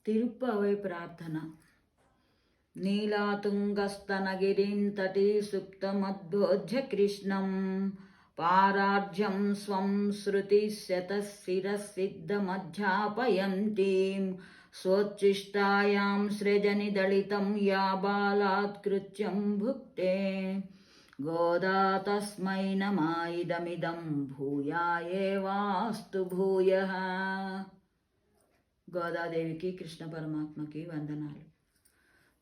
తిరుప్పవై ప్రార్థన. నీలాతుంగస్తనగిరిం తటీ సుప్తమద్భోజ్య కృష్ణం పారార్జ్యం స్వం శృతిశతశిరసిద్ధమధ్యాపయంतीं స్వోచ్ఛిష్టాయాం సృజని దళితం యా బాలాత్కృత్యం భుక్తే గోదా తస్మై నమాయిదమిదం భూయాయేవాస్తు భూయః. గోదాదేవికి కృష్ణ పరమాత్మకి వందనాలు.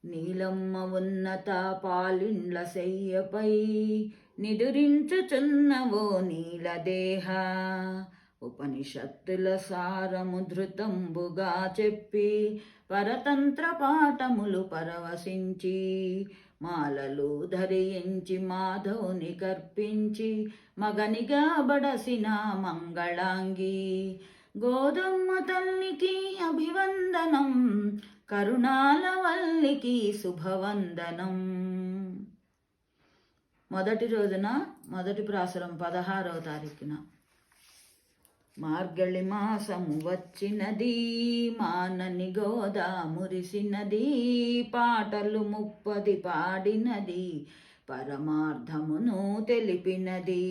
నీలమ్మ ఉన్నత పాలిండ్ల శయ్యపై నిదురించుచున్నవో నీలదేహ ఉపనిషత్తుల సారము ధృతంబుగా చెప్పి పరతంత్ర పాఠములు పరవశించి మాలలు ధరించి మాధవుని కర్పించి మగనిగా బడసిన మంగళాంగి గోదమ్మ తల్లికి అభివందనం కరుణాల వల్లికి శుభవందనం. మొదటి రోజున మొదటి ప్రాసురం 16వ తారీఖున మార్గళి మాసము వచ్చినది మానని గోదా మురిసినది పాటలు 30 పాడినది పరమార్థమును తెలిపినది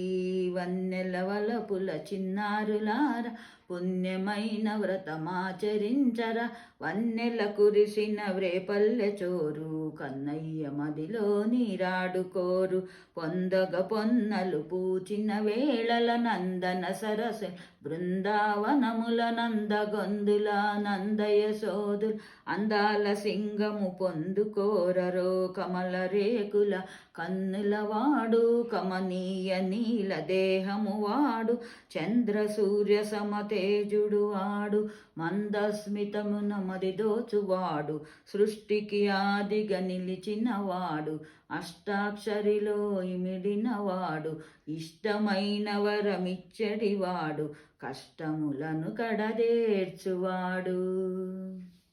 వన్నెల వలపుల చిన్నారులార పుణ్యమైన వ్రతమాచరించర వన్నెల కురిసిన వ్రేపల్లె చోరు కన్నయ్య మదిలో నీరాడుకోరు పొందగ పొన్నలు పూచిన వేళల నందన సరస బృందావనముల నందగొందుల నందయ సోదులు అందాల సింగము పొందుకోరరో కమల రేకుల కన్నుల వాడు కమనీయ నీల దేహము వాడు చంద్ర సూర్య సమతేజుడు వాడు మందస్మితమున మది దోచువాడు సృష్టికి ఆదిగా నిలిచినవాడు అష్టాక్షరిలో ఇమిడినవాడు ఇష్టమైన వరమిచ్చడివాడు కష్టములను కడదేర్చువాడు.